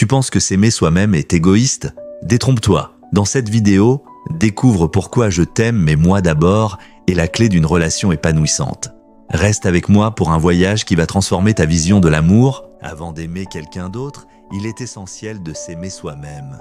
Tu penses que s'aimer soi-même est égoïste? Détrompe-toi. Dans cette vidéo, découvre pourquoi je t'aime mais moi d'abord est la clé d'une relation épanouissante. Reste avec moi pour un voyage qui va transformer ta vision de l'amour. Avant d'aimer quelqu'un d'autre, il est essentiel de s'aimer soi-même.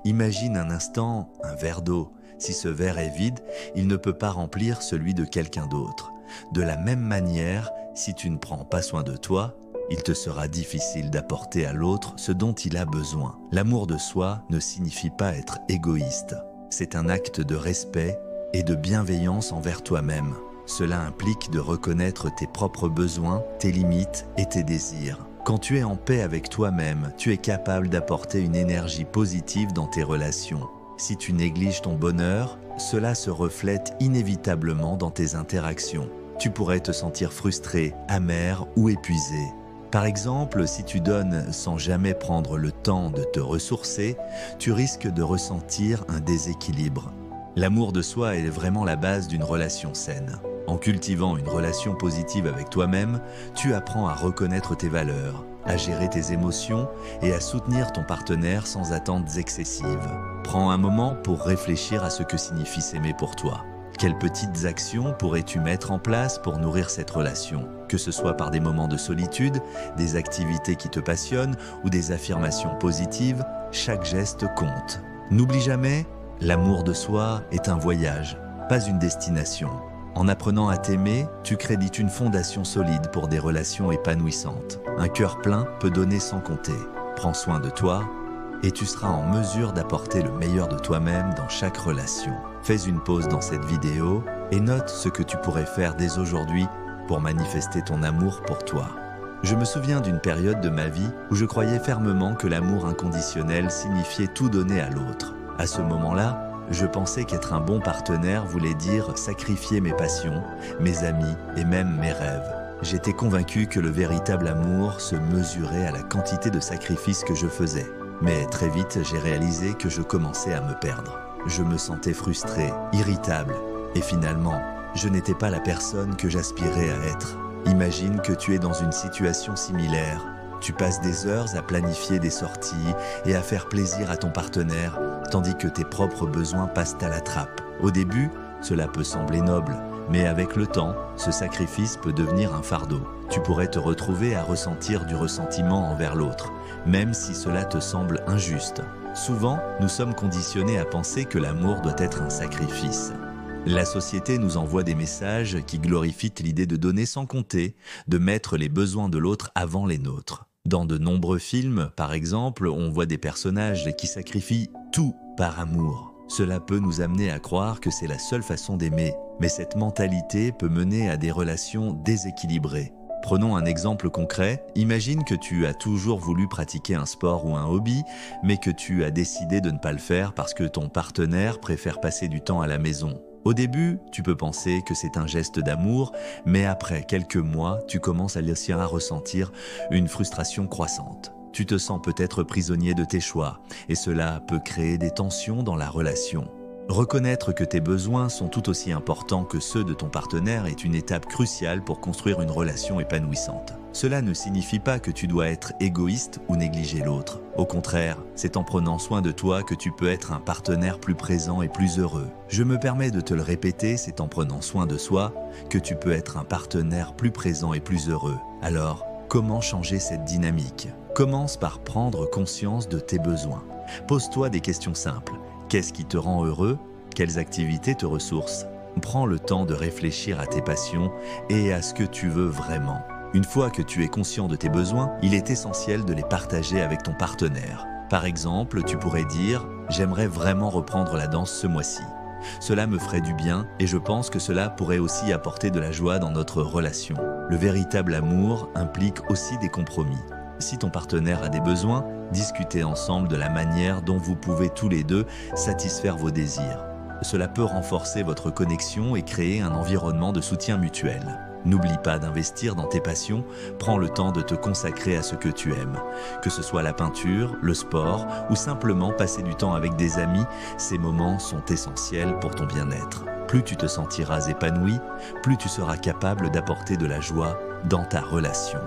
Imagine un instant un verre d'eau. Si ce verre est vide, il ne peut pas remplir celui de quelqu'un d'autre. De la même manière, si tu ne prends pas soin de toi, il te sera difficile d'apporter à l'autre ce dont il a besoin. L'amour de soi ne signifie pas être égoïste. C'est un acte de respect et de bienveillance envers toi-même. Cela implique de reconnaître tes propres besoins, tes limites et tes désirs. Quand tu es en paix avec toi-même, tu es capable d'apporter une énergie positive dans tes relations. Si tu négliges ton bonheur, cela se reflète inévitablement dans tes interactions. Tu pourrais te sentir frustré, amer ou épuisé. Par exemple, si tu donnes sans jamais prendre le temps de te ressourcer, tu risques de ressentir un déséquilibre. L'amour de soi est vraiment la base d'une relation saine. En cultivant une relation positive avec toi-même, tu apprends à reconnaître tes valeurs, à gérer tes émotions et à soutenir ton partenaire sans attentes excessives. Prends un moment pour réfléchir à ce que signifie s'aimer pour toi. Quelles petites actions pourrais-tu mettre en place pour nourrir cette relation? Que ce soit par des moments de solitude, des activités qui te passionnent ou des affirmations positives, chaque geste compte. N'oublie jamais, l'amour de soi est un voyage, pas une destination. En apprenant à t'aimer, tu crédites une fondation solide pour des relations épanouissantes. Un cœur plein peut donner sans compter. Prends soin de toi et tu seras en mesure d'apporter le meilleur de toi-même dans chaque relation. Fais une pause dans cette vidéo et note ce que tu pourrais faire dès aujourd'hui pour manifester ton amour pour toi. Je me souviens d'une période de ma vie où je croyais fermement que l'amour inconditionnel signifiait tout donner à l'autre. À ce moment-là, je pensais qu'être un bon partenaire voulait dire sacrifier mes passions, mes amis et même mes rêves. J'étais convaincu que le véritable amour se mesurait à la quantité de sacrifices que je faisais. Mais très vite, j'ai réalisé que je commençais à me perdre. Je me sentais frustré, irritable, et finalement, je n'étais pas la personne que j'aspirais à être. Imagine que tu es dans une situation similaire. Tu passes des heures à planifier des sorties et à faire plaisir à ton partenaire, tandis que tes propres besoins passent à la trappe. Au début, cela peut sembler noble, mais avec le temps, ce sacrifice peut devenir un fardeau. Tu pourrais te retrouver à ressentir du ressentiment envers l'autre, même si cela te semble injuste. Souvent, nous sommes conditionnés à penser que l'amour doit être un sacrifice. La société nous envoie des messages qui glorifient l'idée de donner sans compter, de mettre les besoins de l'autre avant les nôtres. Dans de nombreux films, par exemple, on voit des personnages qui sacrifient tout par amour. Cela peut nous amener à croire que c'est la seule façon d'aimer, mais cette mentalité peut mener à des relations déséquilibrées. Prenons un exemple concret. Imagine que tu as toujours voulu pratiquer un sport ou un hobby, mais que tu as décidé de ne pas le faire parce que ton partenaire préfère passer du temps à la maison. Au début, tu peux penser que c'est un geste d'amour, mais après quelques mois, tu commences à ressentir une frustration croissante. Tu te sens peut-être prisonnier de tes choix, et cela peut créer des tensions dans la relation. Reconnaître que tes besoins sont tout aussi importants que ceux de ton partenaire est une étape cruciale pour construire une relation épanouissante. Cela ne signifie pas que tu dois être égoïste ou négliger l'autre. Au contraire, c'est en prenant soin de toi que tu peux être un partenaire plus présent et plus heureux. Je me permets de te le répéter, c'est en prenant soin de soi que tu peux être un partenaire plus présent et plus heureux. Alors, comment changer cette dynamique? Commence par prendre conscience de tes besoins. Pose-toi des questions simples. Qu'est-ce qui te rend heureux? Quelles activités te ressourcent? Prends le temps de réfléchir à tes passions et à ce que tu veux vraiment. Une fois que tu es conscient de tes besoins, il est essentiel de les partager avec ton partenaire. Par exemple, tu pourrais dire « J'aimerais vraiment reprendre la danse ce mois-ci. Cela me ferait du bien et je pense que cela pourrait aussi apporter de la joie dans notre relation. » Le véritable amour implique aussi des compromis. Si ton partenaire a des besoins, discutez ensemble de la manière dont vous pouvez tous les deux satisfaire vos désirs. Cela peut renforcer votre connexion et créer un environnement de soutien mutuel. N'oublie pas d'investir dans tes passions, prends le temps de te consacrer à ce que tu aimes. Que ce soit la peinture, le sport ou simplement passer du temps avec des amis, ces moments sont essentiels pour ton bien-être. Plus tu te sentiras épanoui, plus tu seras capable d'apporter de la joie dans ta relation.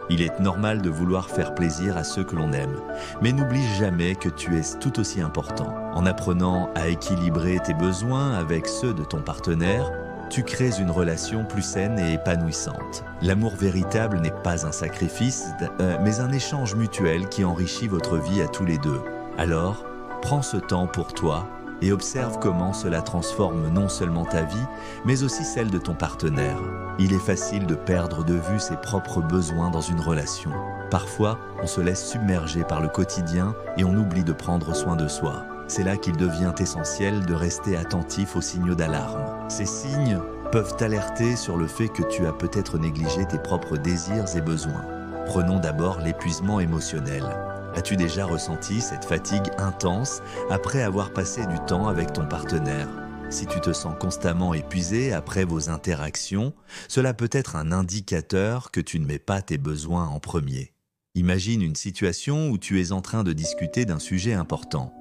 Il est normal de vouloir faire plaisir à ceux que l'on aime, mais n'oublie jamais que tu es tout aussi important. En apprenant à équilibrer tes besoins avec ceux de ton partenaire, tu crées une relation plus saine et épanouissante. L'amour véritable n'est pas un sacrifice, mais un échange mutuel qui enrichit votre vie à tous les deux. Alors, prends ce temps pour toi et observe comment cela transforme non seulement ta vie, mais aussi celle de ton partenaire. Il est facile de perdre de vue ses propres besoins dans une relation. Parfois, on se laisse submerger par le quotidien et on oublie de prendre soin de soi. C'est là qu'il devient essentiel de rester attentif aux signaux d'alarme. Ces signes peuvent t'alerter sur le fait que tu as peut-être négligé tes propres désirs et besoins. Prenons d'abord l'épuisement émotionnel. As-tu déjà ressenti cette fatigue intense après avoir passé du temps avec ton partenaire ? Si tu te sens constamment épuisé après vos interactions, cela peut être un indicateur que tu ne mets pas tes besoins en premier. Imagine une situation où tu es en train de discuter d'un sujet important.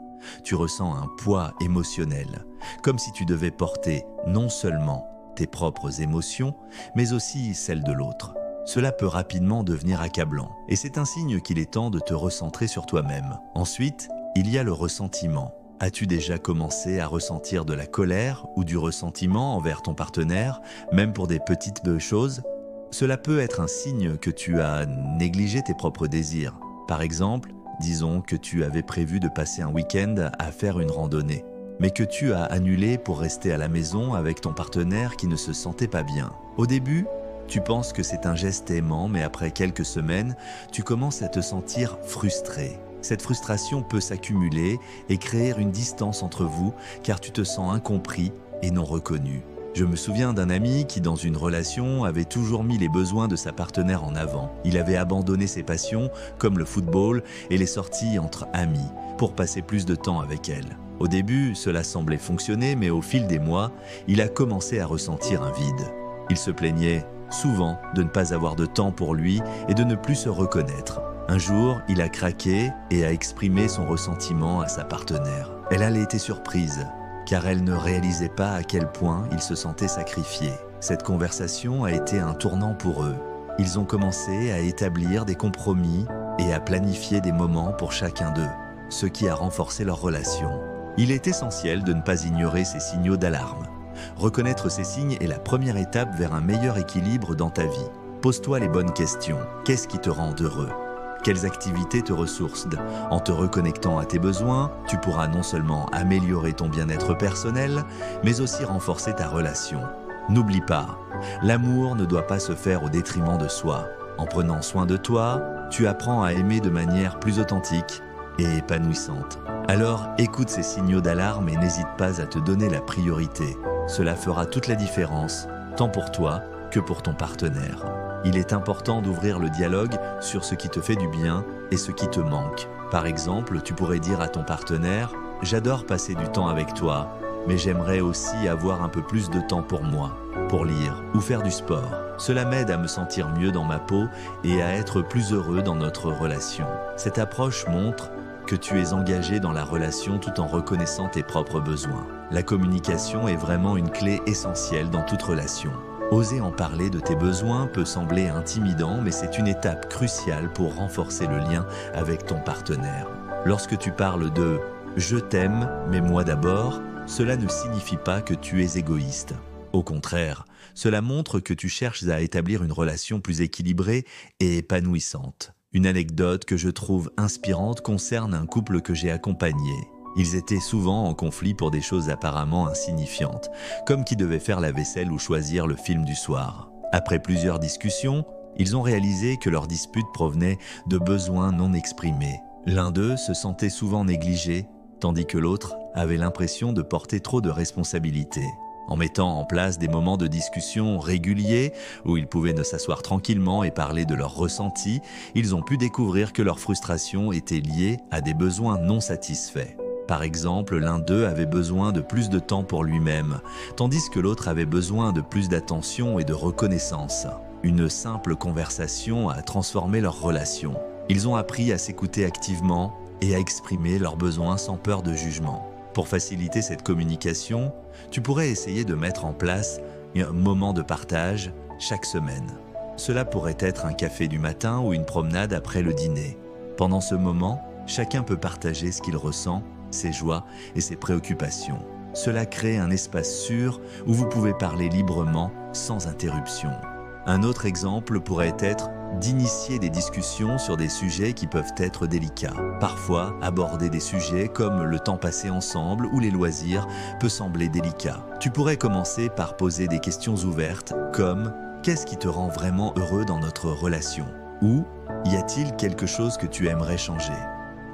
Tu ressens un poids émotionnel, comme si tu devais porter non seulement tes propres émotions, mais aussi celles de l'autre. Cela peut rapidement devenir accablant, et c'est un signe qu'il est temps de te recentrer sur toi-même. Ensuite, il y a le ressentiment. As-tu déjà commencé à ressentir de la colère ou du ressentiment envers ton partenaire, même pour des petites choses ? Cela peut être un signe que tu as négligé tes propres désirs. Par exemple, disons que tu avais prévu de passer un week-end à faire une randonnée, mais que tu as annulé pour rester à la maison avec ton partenaire qui ne se sentait pas bien. Au début, tu penses que c'est un geste aimant, mais après quelques semaines, tu commences à te sentir frustré. Cette frustration peut s'accumuler et créer une distance entre vous, car tu te sens incompris et non reconnu. Je me souviens d'un ami qui, dans une relation, avait toujours mis les besoins de sa partenaire en avant. Il avait abandonné ses passions, comme le football et les sorties entre amis, pour passer plus de temps avec elle. Au début, cela semblait fonctionner, mais au fil des mois, il a commencé à ressentir un vide. Il se plaignait souvent de ne pas avoir de temps pour lui et de ne plus se reconnaître. Un jour, il a craqué et a exprimé son ressentiment à sa partenaire. Elle a été surprise, car elle ne réalisait pas à quel point il se sentait sacrifié. Cette conversation a été un tournant pour eux. Ils ont commencé à établir des compromis et à planifier des moments pour chacun d'eux, ce qui a renforcé leur relation. Il est essentiel de ne pas ignorer ces signaux d'alarme. Reconnaître ces signes est la première étape vers un meilleur équilibre dans ta vie. Pose-toi les bonnes questions. Qu'est-ce qui te rend heureux ? Quelles activités te ressourcent ? En te reconnectant à tes besoins, tu pourras non seulement améliorer ton bien-être personnel, mais aussi renforcer ta relation. N'oublie pas, l'amour ne doit pas se faire au détriment de soi. En prenant soin de toi, tu apprends à aimer de manière plus authentique et épanouissante. Alors, écoute ces signaux d'alarme et n'hésite pas à te donner la priorité. Cela fera toute la différence, tant pour toi que pour ton partenaire. Il est important d'ouvrir le dialogue sur ce qui te fait du bien et ce qui te manque. Par exemple, tu pourrais dire à ton partenaire « J'adore passer du temps avec toi, mais j'aimerais aussi avoir un peu plus de temps pour moi, pour lire ou faire du sport. Cela m'aide à me sentir mieux dans ma peau et à être plus heureux dans notre relation. » Cette approche montre que tu es engagé dans la relation tout en reconnaissant tes propres besoins. La communication est vraiment une clé essentielle dans toute relation. Oser en parler de tes besoins peut sembler intimidant, mais c'est une étape cruciale pour renforcer le lien avec ton partenaire. Lorsque tu parles de « je t'aime, mais moi d'abord », cela ne signifie pas que tu es égoïste. Au contraire, cela montre que tu cherches à établir une relation plus équilibrée et épanouissante. Une anecdote que je trouve inspirante concerne un couple que j'ai accompagné. Ils étaient souvent en conflit pour des choses apparemment insignifiantes, comme qui devait faire la vaisselle ou choisir le film du soir. Après plusieurs discussions, ils ont réalisé que leurs disputes provenaient de besoins non exprimés. L'un d'eux se sentait souvent négligé, tandis que l'autre avait l'impression de porter trop de responsabilités. En mettant en place des moments de discussion réguliers, où ils pouvaient s'asseoir tranquillement et parler de leurs ressentis, ils ont pu découvrir que leur frustration était liée à des besoins non satisfaits. Par exemple, l'un d'eux avait besoin de plus de temps pour lui-même, tandis que l'autre avait besoin de plus d'attention et de reconnaissance. Une simple conversation a transformé leur relation. Ils ont appris à s'écouter activement et à exprimer leurs besoins sans peur de jugement. Pour faciliter cette communication, tu pourrais essayer de mettre en place un moment de partage chaque semaine. Cela pourrait être un café du matin ou une promenade après le dîner. Pendant ce moment, chacun peut partager ce qu'il ressent, ses joies et ses préoccupations. Cela crée un espace sûr où vous pouvez parler librement, sans interruption. Un autre exemple pourrait être d'initier des discussions sur des sujets qui peuvent être délicats. Parfois, aborder des sujets comme le temps passé ensemble ou les loisirs peut sembler délicat. Tu pourrais commencer par poser des questions ouvertes comme « Qu'est-ce qui te rend vraiment heureux dans notre relation ?» ou « Y a-t-il quelque chose que tu aimerais changer ?»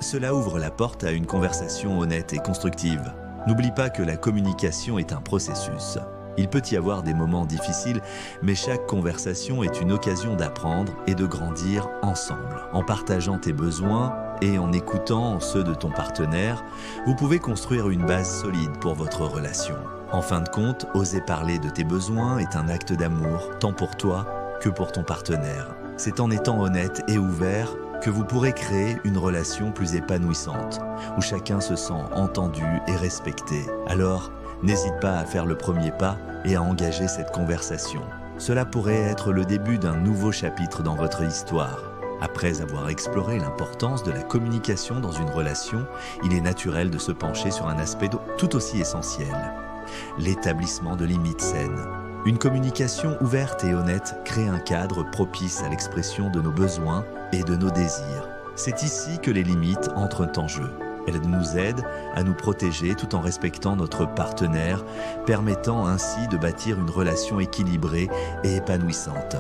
Cela ouvre la porte à une conversation honnête et constructive. N'oublie pas que la communication est un processus. Il peut y avoir des moments difficiles, mais chaque conversation est une occasion d'apprendre et de grandir ensemble. En partageant tes besoins et en écoutant ceux de ton partenaire, vous pouvez construire une base solide pour votre relation. En fin de compte, oser parler de tes besoins est un acte d'amour, tant pour toi que pour ton partenaire. C'est en étant honnête et ouvert que vous pourrez créer une relation plus épanouissante, où chacun se sent entendu et respecté. Alors, n'hésite pas à faire le premier pas et à engager cette conversation. Cela pourrait être le début d'un nouveau chapitre dans votre histoire. Après avoir exploré l'importance de la communication dans une relation, il est naturel de se pencher sur un aspect tout aussi essentiel: l'établissement de limites saines. Une communication ouverte et honnête crée un cadre propice à l'expression de nos besoins et de nos désirs. C'est ici que les limites entrent en jeu. Elles nous aident à nous protéger tout en respectant notre partenaire, permettant ainsi de bâtir une relation équilibrée et épanouissante.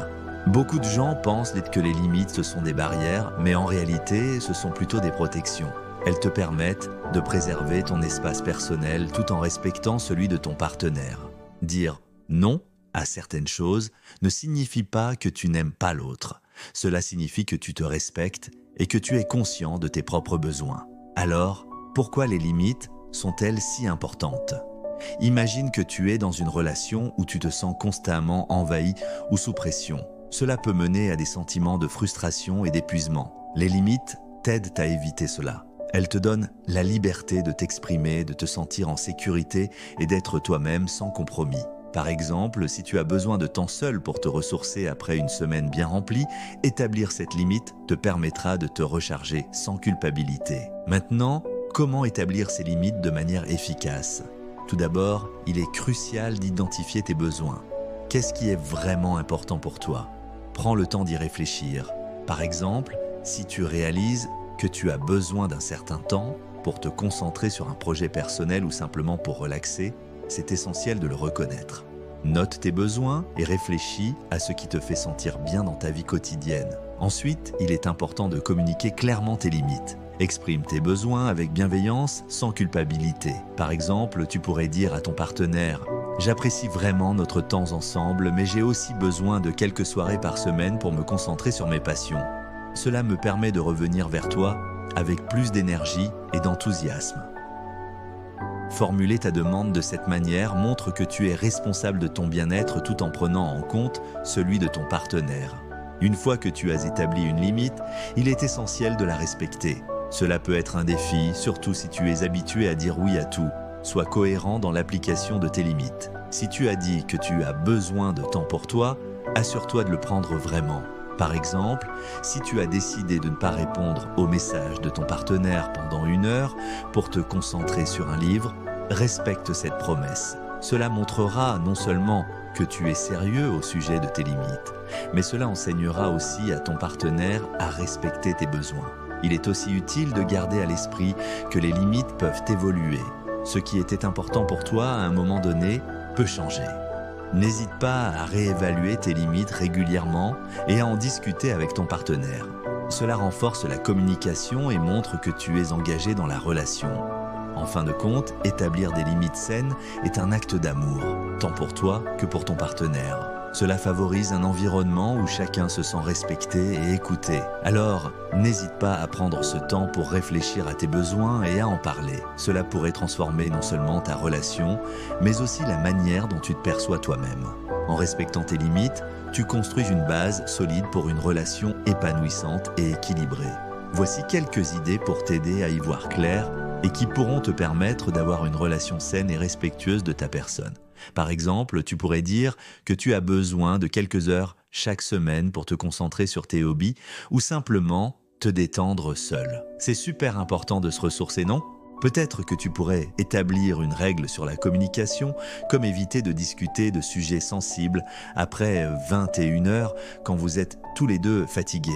Beaucoup de gens pensent que les limites ce sont des barrières, mais en réalité ce sont plutôt des protections. Elles te permettent de préserver ton espace personnel tout en respectant celui de ton partenaire. Dire non à certaines choses ne signifie pas que tu n'aimes pas l'autre. Cela signifie que tu te respectes et que tu es conscient de tes propres besoins. Alors, pourquoi les limites sont-elles si importantes ? Imagine que tu es dans une relation où tu te sens constamment envahi ou sous pression. Cela peut mener à des sentiments de frustration et d'épuisement. Les limites t'aident à éviter cela. Elles te donnent la liberté de t'exprimer, de te sentir en sécurité et d'être toi-même sans compromis. Par exemple, si tu as besoin de temps seul pour te ressourcer après une semaine bien remplie, établir cette limite te permettra de te recharger sans culpabilité. Maintenant, comment établir ces limites de manière efficace ? Tout d'abord, il est crucial d'identifier tes besoins. Qu'est-ce qui est vraiment important pour toi ? Prends le temps d'y réfléchir. Par exemple, si tu réalises que tu as besoin d'un certain temps pour te concentrer sur un projet personnel ou simplement pour relaxer, c'est essentiel de le reconnaître. Note tes besoins et réfléchis à ce qui te fait sentir bien dans ta vie quotidienne. Ensuite, il est important de communiquer clairement tes limites. Exprime tes besoins avec bienveillance, sans culpabilité. Par exemple, tu pourrais dire à ton partenaire « J'apprécie vraiment notre temps ensemble, mais j'ai aussi besoin de quelques soirées par semaine pour me concentrer sur mes passions. Cela me permet de revenir vers toi avec plus d'énergie et d'enthousiasme. » Formuler ta demande de cette manière montre que tu es responsable de ton bien-être tout en prenant en compte celui de ton partenaire. Une fois que tu as établi une limite, il est essentiel de la respecter. Cela peut être un défi, surtout si tu es habitué à dire oui à tout. Sois cohérent dans l'application de tes limites. Si tu as dit que tu as besoin de temps pour toi, assure-toi de le prendre vraiment. Par exemple, si tu as décidé de ne pas répondre aux messages de ton partenaire pendant 1 heure pour te concentrer sur un livre, respecte cette promesse. Cela montrera non seulement que tu es sérieux au sujet de tes limites, mais cela enseignera aussi à ton partenaire à respecter tes besoins. Il est aussi utile de garder à l'esprit que les limites peuvent évoluer. Ce qui était important pour toi à un moment donné peut changer. N'hésite pas à réévaluer tes limites régulièrement et à en discuter avec ton partenaire. Cela renforce la communication et montre que tu es engagé dans la relation. En fin de compte, établir des limites saines est un acte d'amour, tant pour toi que pour ton partenaire. Cela favorise un environnement où chacun se sent respecté et écouté. Alors, n'hésite pas à prendre ce temps pour réfléchir à tes besoins et à en parler. Cela pourrait transformer non seulement ta relation, mais aussi la manière dont tu te perçois toi-même. En respectant tes limites, tu construis une base solide pour une relation épanouissante et équilibrée. Voici quelques idées pour t'aider à y voir clair et qui pourront te permettre d'avoir une relation saine et respectueuse de ta personne. Par exemple, tu pourrais dire que tu as besoin de quelques heures chaque semaine pour te concentrer sur tes hobbies ou simplement te détendre seul. C'est super important de se ressourcer, non ? Peut-être que tu pourrais établir une règle sur la communication, comme éviter de discuter de sujets sensibles après 21 heures quand vous êtes tous les deux fatigués.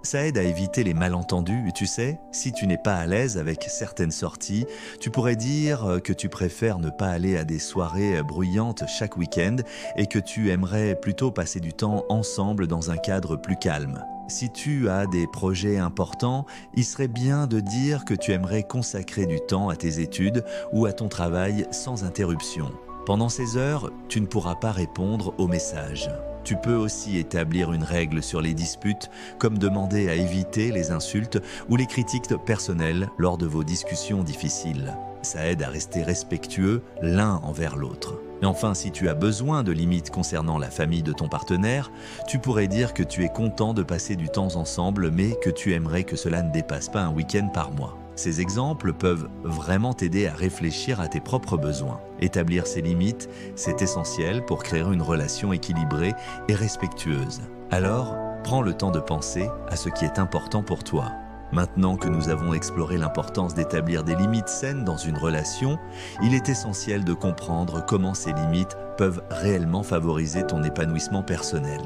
Ça aide à éviter les malentendus, tu sais, si tu n'es pas à l'aise avec certaines sorties, tu pourrais dire que tu préfères ne pas aller à des soirées bruyantes chaque week-end et que tu aimerais plutôt passer du temps ensemble dans un cadre plus calme. Si tu as des projets importants, il serait bien de dire que tu aimerais consacrer du temps à tes études ou à ton travail sans interruption. Pendant ces heures, tu ne pourras pas répondre aux messages. Tu peux aussi établir une règle sur les disputes, comme demander à éviter les insultes ou les critiques personnelles lors de vos discussions difficiles. Ça aide à rester respectueux l'un envers l'autre. Et enfin, si tu as besoin de limites concernant la famille de ton partenaire, tu pourrais dire que tu es content de passer du temps ensemble, mais que tu aimerais que cela ne dépasse pas un week-end par mois. Ces exemples peuvent vraiment t'aider à réfléchir à tes propres besoins. Établir ces limites, c'est essentiel pour créer une relation équilibrée et respectueuse. Alors, prends le temps de penser à ce qui est important pour toi. Maintenant que nous avons exploré l'importance d'établir des limites saines dans une relation, il est essentiel de comprendre comment ces limites peuvent réellement favoriser ton épanouissement personnel.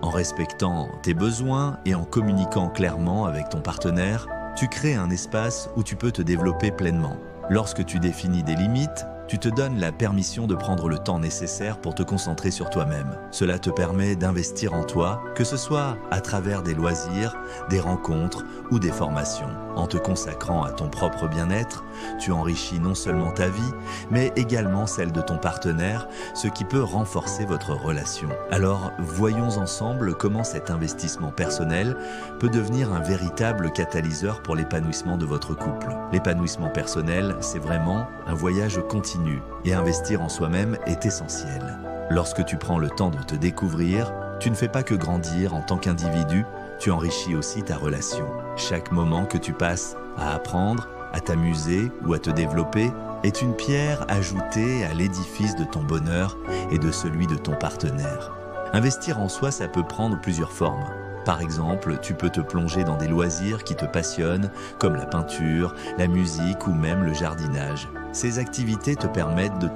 En respectant tes besoins et en communiquant clairement avec ton partenaire, tu crées un espace où tu peux te développer pleinement. Lorsque tu définis des limites, tu te donnes la permission de prendre le temps nécessaire pour te concentrer sur toi-même. Cela te permet d'investir en toi, que ce soit à travers des loisirs, des rencontres ou des formations. En te consacrant à ton propre bien-être, tu enrichis non seulement ta vie, mais également celle de ton partenaire, ce qui peut renforcer votre relation. Alors, voyons ensemble comment cet investissement personnel peut devenir un véritable catalyseur pour l'épanouissement de votre couple. L'épanouissement personnel, c'est vraiment un voyage continu et investir en soi-même est essentiel. Lorsque tu prends le temps de te découvrir, tu ne fais pas que grandir en tant qu'individu, tu enrichis aussi ta relation. Chaque moment que tu passes à apprendre, à t'amuser ou à te développer est une pierre ajoutée à l'édifice de ton bonheur et de celui de ton partenaire. Investir en soi, ça peut prendre plusieurs formes. Par exemple, tu peux te plonger dans des loisirs qui te passionnent, comme la peinture, la musique ou même le jardinage. Ces activités te permettent de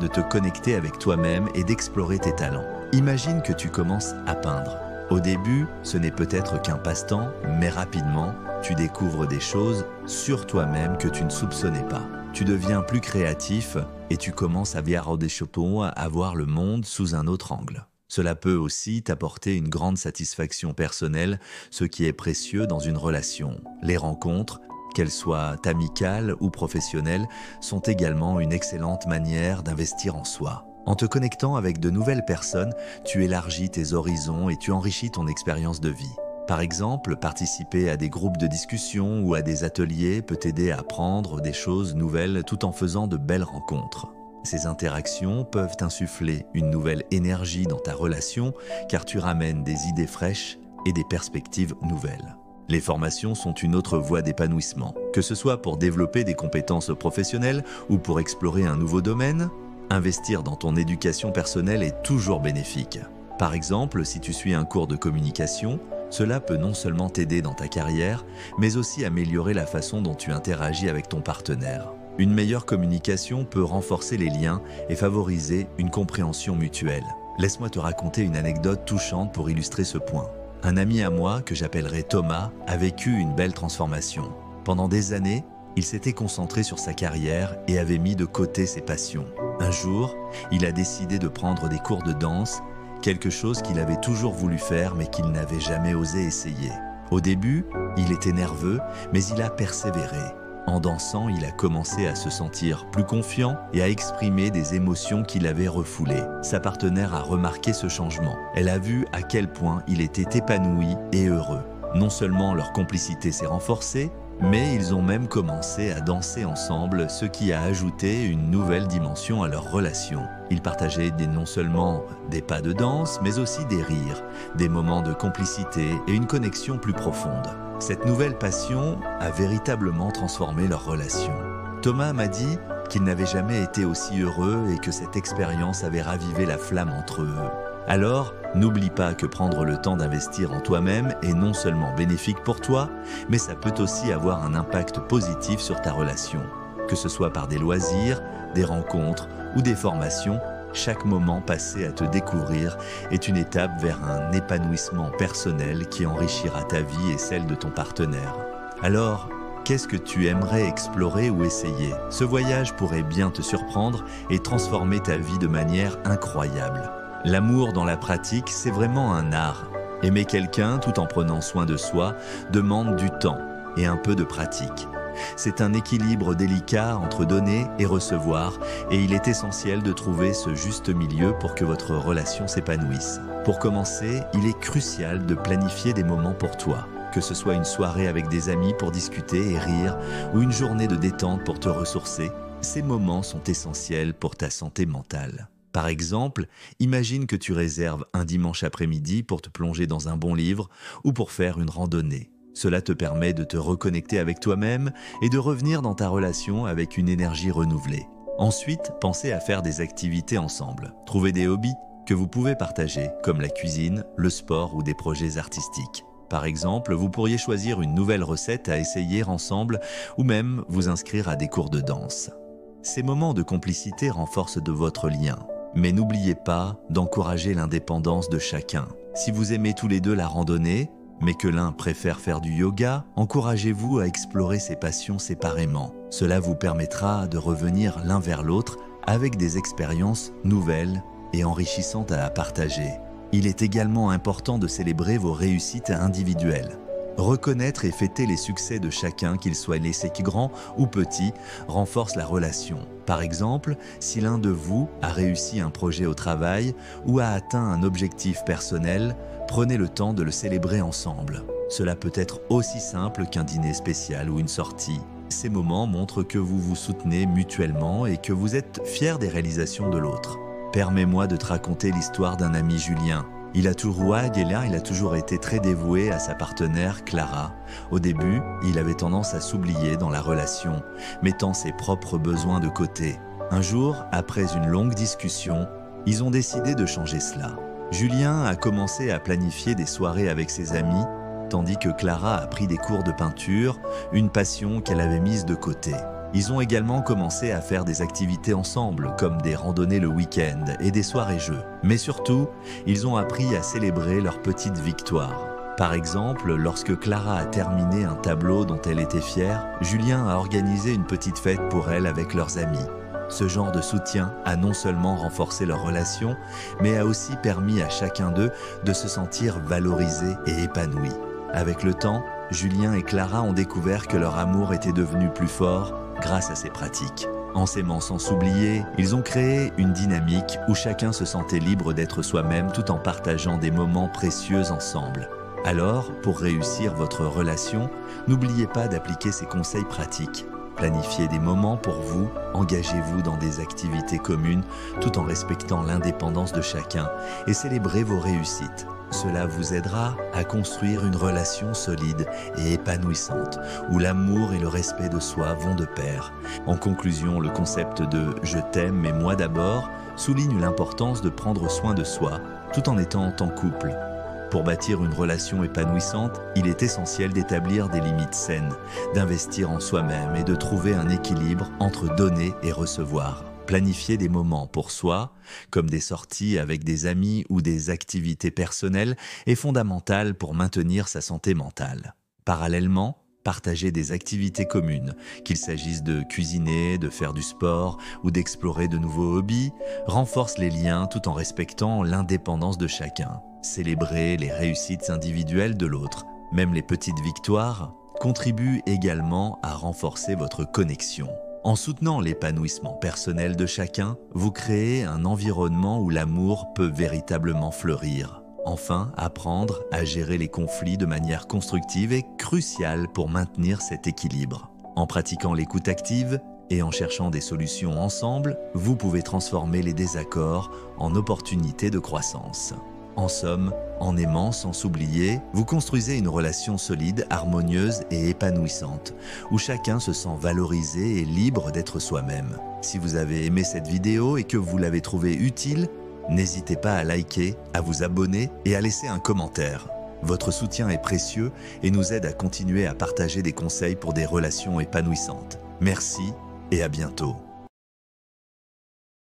te connecter avec toi-même et d'explorer tes talents. Imagine que tu commences à peindre. Au début, ce n'est peut-être qu'un passe-temps, mais rapidement, tu découvres des choses sur toi-même que tu ne soupçonnais pas. Tu deviens plus créatif et tu commences à voir le monde sous un autre angle. Cela peut aussi t'apporter une grande satisfaction personnelle, ce qui est précieux dans une relation. Les rencontres, qu'elles soient amicales ou professionnelles, sont également une excellente manière d'investir en soi. En te connectant avec de nouvelles personnes, tu élargis tes horizons et tu enrichis ton expérience de vie. Par exemple, participer à des groupes de discussion ou à des ateliers peut t'aider à apprendre des choses nouvelles tout en faisant de belles rencontres. Ces interactions peuvent insuffler une nouvelle énergie dans ta relation car tu ramènes des idées fraîches et des perspectives nouvelles. Les formations sont une autre voie d'épanouissement. Que ce soit pour développer des compétences professionnelles ou pour explorer un nouveau domaine, investir dans ton éducation personnelle est toujours bénéfique. Par exemple, si tu suis un cours de communication, cela peut non seulement t'aider dans ta carrière, mais aussi améliorer la façon dont tu interagis avec ton partenaire. Une meilleure communication peut renforcer les liens et favoriser une compréhension mutuelle. Laisse-moi te raconter une anecdote touchante pour illustrer ce point. Un ami à moi, que j'appellerai Thomas, a vécu une belle transformation. Pendant des années, il s'était concentré sur sa carrière et avait mis de côté ses passions. Un jour, il a décidé de prendre des cours de danse, quelque chose qu'il avait toujours voulu faire mais qu'il n'avait jamais osé essayer. Au début, il était nerveux, mais il a persévéré. En dansant, il a commencé à se sentir plus confiant et à exprimer des émotions qu'il avait refoulées. Sa partenaire a remarqué ce changement. Elle a vu à quel point il était épanoui et heureux. Non seulement leur complicité s'est renforcée, mais ils ont même commencé à danser ensemble, ce qui a ajouté une nouvelle dimension à leur relation. Ils partageaient non seulement des pas de danse, mais aussi des rires, des moments de complicité et une connexion plus profonde. Cette nouvelle passion a véritablement transformé leur relation. Thomas m'a dit qu'il n'avait jamais été aussi heureux et que cette expérience avait ravivé la flamme entre eux. Alors, n'oublie pas que prendre le temps d'investir en toi-même est non seulement bénéfique pour toi, mais ça peut aussi avoir un impact positif sur ta relation. Que ce soit par des loisirs, des rencontres ou des formations, chaque moment passé à te découvrir est une étape vers un épanouissement personnel qui enrichira ta vie et celle de ton partenaire. Alors, qu'est-ce que tu aimerais explorer ou essayer? Ce voyage pourrait bien te surprendre et transformer ta vie de manière incroyable. L'amour dans la pratique, c'est vraiment un art. Aimer quelqu'un tout en prenant soin de soi demande du temps et un peu de pratique. C'est un équilibre délicat entre donner et recevoir, et il est essentiel de trouver ce juste milieu pour que votre relation s'épanouisse. Pour commencer, il est crucial de planifier des moments pour toi. Que ce soit une soirée avec des amis pour discuter et rire, ou une journée de détente pour te ressourcer, ces moments sont essentiels pour ta santé mentale. Par exemple, imagine que tu réserves un dimanche après-midi pour te plonger dans un bon livre ou pour faire une randonnée. Cela te permet de te reconnecter avec toi-même et de revenir dans ta relation avec une énergie renouvelée. Ensuite, pensez à faire des activités ensemble. Trouvez des hobbies que vous pouvez partager, comme la cuisine, le sport ou des projets artistiques. Par exemple, vous pourriez choisir une nouvelle recette à essayer ensemble ou même vous inscrire à des cours de danse. Ces moments de complicité renforcent de votre lien. Mais n'oubliez pas d'encourager l'indépendance de chacun. Si vous aimez tous les deux la randonnée, mais que l'un préfère faire du yoga, encouragez-vous à explorer ses passions séparément. Cela vous permettra de revenir l'un vers l'autre avec des expériences nouvelles et enrichissantes à partager. Il est également important de célébrer vos réussites individuelles. Reconnaître et fêter les succès de chacun, qu'ils soient laissés grands ou petits, renforce la relation. Par exemple, si l'un de vous a réussi un projet au travail ou a atteint un objectif personnel, prenez le temps de le célébrer ensemble. Cela peut être aussi simple qu'un dîner spécial ou une sortie. Ces moments montrent que vous vous soutenez mutuellement et que vous êtes fiers des réalisations de l'autre. Permets-moi de te raconter l'histoire d'un ami, Julien. Il a toujours été très dévoué à sa partenaire Clara. Au début, il avait tendance à s'oublier dans la relation, mettant ses propres besoins de côté. Un jour, après une longue discussion, ils ont décidé de changer cela. Julien a commencé à planifier des soirées avec ses amis, tandis que Clara a pris des cours de peinture, une passion qu'elle avait mise de côté. Ils ont également commencé à faire des activités ensemble, comme des randonnées le week-end et des soirées-jeux. Mais surtout, ils ont appris à célébrer leurs petites victoires. Par exemple, lorsque Clara a terminé un tableau dont elle était fière, Julien a organisé une petite fête pour elle avec leurs amis. Ce genre de soutien a non seulement renforcé leur relation, mais a aussi permis à chacun d'eux de se sentir valorisé et épanoui. Avec le temps, Julien et Clara ont découvert que leur amour était devenu plus fort grâce à ces pratiques. En s'aimant sans s'oublier, ils ont créé une dynamique où chacun se sentait libre d'être soi-même tout en partageant des moments précieux ensemble. Alors, pour réussir votre relation, n'oubliez pas d'appliquer ces conseils pratiques. Planifiez des moments pour vous, engagez-vous dans des activités communes tout en respectant l'indépendance de chacun et célébrez vos réussites. Cela vous aidera à construire une relation solide et épanouissante, où l'amour et le respect de soi vont de pair. En conclusion, le concept de « je t'aime mais moi d'abord » souligne l'importance de prendre soin de soi, tout en étant en couple. Pour bâtir une relation épanouissante, il est essentiel d'établir des limites saines, d'investir en soi-même et de trouver un équilibre entre donner et recevoir. Planifier des moments pour soi, comme des sorties avec des amis ou des activités personnelles, est fondamental pour maintenir sa santé mentale. Parallèlement, partager des activités communes, qu'il s'agisse de cuisiner, de faire du sport ou d'explorer de nouveaux hobbies, renforce les liens tout en respectant l'indépendance de chacun. Célébrer les réussites individuelles de l'autre, même les petites victoires, contribuent également à renforcer votre connexion. En soutenant l'épanouissement personnel de chacun, vous créez un environnement où l'amour peut véritablement fleurir. Enfin, apprendre à gérer les conflits de manière constructive est crucial pour maintenir cet équilibre. En pratiquant l'écoute active et en cherchant des solutions ensemble, vous pouvez transformer les désaccords en opportunités de croissance. En somme, en aimant sans s'oublier, vous construisez une relation solide, harmonieuse et épanouissante, où chacun se sent valorisé et libre d'être soi-même. Si vous avez aimé cette vidéo et que vous l'avez trouvée utile, N'hésitez pas à liker, à vous abonner et à laisser un commentaire. Votre soutien est précieux et nous aide à continuer à partager des conseils pour des relations épanouissantes. Merci et à bientôt.